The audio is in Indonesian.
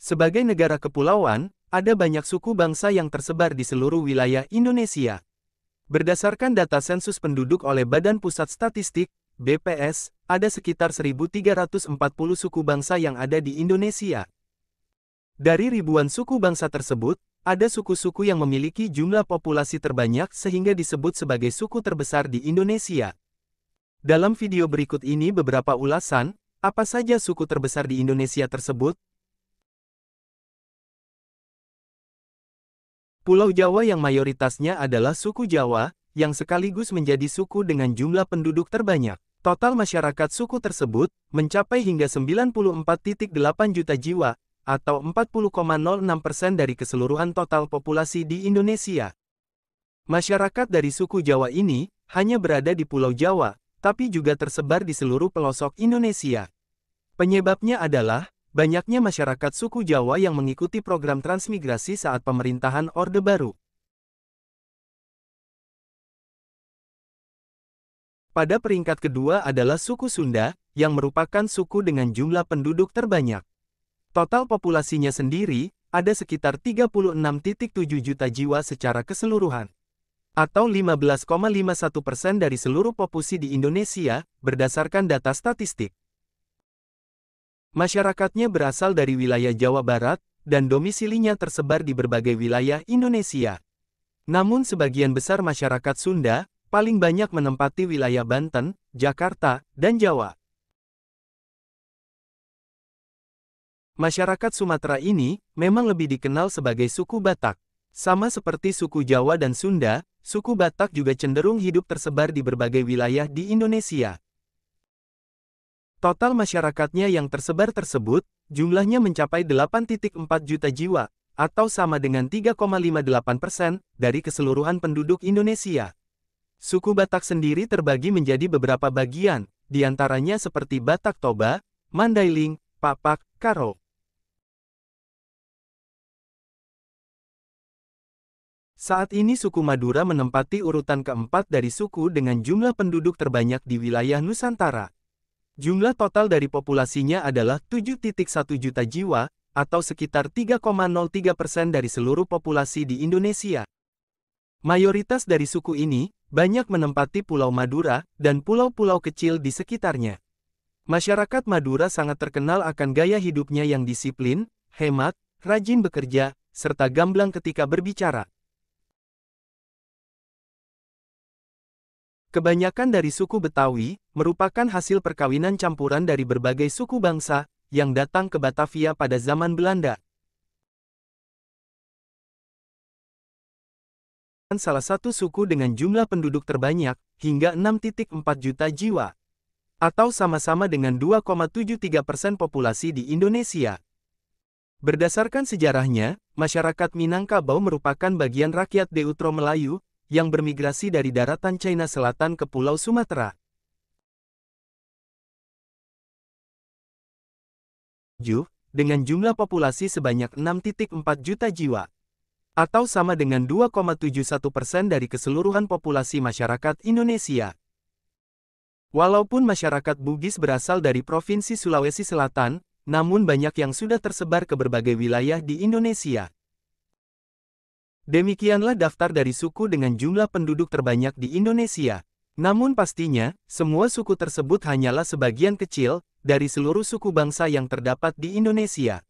Sebagai negara kepulauan, ada banyak suku bangsa yang tersebar di seluruh wilayah Indonesia. Berdasarkan data sensus penduduk oleh Badan Pusat Statistik, BPS, ada sekitar 1.340 suku bangsa yang ada di Indonesia. Dari ribuan suku bangsa tersebut, ada suku-suku yang memiliki jumlah populasi terbanyak sehingga disebut sebagai suku terbesar di Indonesia. Dalam video berikut ini beberapa ulasan, apa saja suku terbesar di Indonesia tersebut? Pulau Jawa yang mayoritasnya adalah suku Jawa, yang sekaligus menjadi suku dengan jumlah penduduk terbanyak. Total masyarakat suku tersebut mencapai hingga 94,8 juta jiwa, atau 40,06% dari keseluruhan total populasi di Indonesia. Masyarakat dari suku Jawa ini hanya berada di Pulau Jawa, tapi juga tersebar di seluruh pelosok Indonesia. Penyebabnya adalah banyaknya masyarakat suku Jawa yang mengikuti program transmigrasi saat pemerintahan Orde Baru. Pada peringkat kedua adalah suku Sunda, yang merupakan suku dengan jumlah penduduk terbanyak. Total populasinya sendiri, ada sekitar 36,7 juta jiwa secara keseluruhan. Atau 15,51% dari seluruh populasi di Indonesia, berdasarkan data statistik. Masyarakatnya berasal dari wilayah Jawa Barat, dan domisilinya tersebar di berbagai wilayah Indonesia. Namun sebagian besar masyarakat Sunda, paling banyak menempati wilayah Banten, Jakarta, dan Jawa. Masyarakat Sumatera ini memang lebih dikenal sebagai suku Batak. Sama seperti suku Jawa dan Sunda, suku Batak juga cenderung hidup tersebar di berbagai wilayah di Indonesia. Total masyarakatnya yang tersebar tersebut, jumlahnya mencapai 8,4 juta jiwa, atau sama dengan 3,58% dari keseluruhan penduduk Indonesia. Suku Batak sendiri terbagi menjadi beberapa bagian, diantaranya seperti Batak Toba, Mandailing, Papak, Karo. Saat ini suku Madura menempati urutan keempat dari suku dengan jumlah penduduk terbanyak di wilayah Nusantara. Jumlah total dari populasinya adalah 7,1 juta jiwa, atau sekitar 3,03% dari seluruh populasi di Indonesia. Mayoritas dari suku ini banyak menempati Pulau Madura dan pulau-pulau kecil di sekitarnya. Masyarakat Madura sangat terkenal akan gaya hidupnya yang disiplin, hemat, rajin bekerja, serta gamblang ketika berbicara. Kebanyakan dari suku Betawi merupakan hasil perkawinan campuran dari berbagai suku bangsa yang datang ke Batavia pada zaman Belanda. Salah satu suku dengan jumlah penduduk terbanyak, hingga 6,4 juta jiwa. Atau sama-sama dengan 2,73% populasi di Indonesia. Berdasarkan sejarahnya, masyarakat Minangkabau merupakan bagian rakyat Deutro Melayu, yang bermigrasi dari daratan China Selatan ke Pulau Sumatera. Dengan jumlah populasi sebanyak 6,4 juta jiwa. Atau sama dengan 2,71% dari keseluruhan populasi masyarakat Indonesia. Walaupun masyarakat Bugis berasal dari Provinsi Sulawesi Selatan, namun banyak yang sudah tersebar ke berbagai wilayah di Indonesia. Demikianlah daftar dari suku dengan jumlah penduduk terbanyak di Indonesia. Namun pastinya, semua suku tersebut hanyalah sebagian kecil dari seluruh suku bangsa yang terdapat di Indonesia.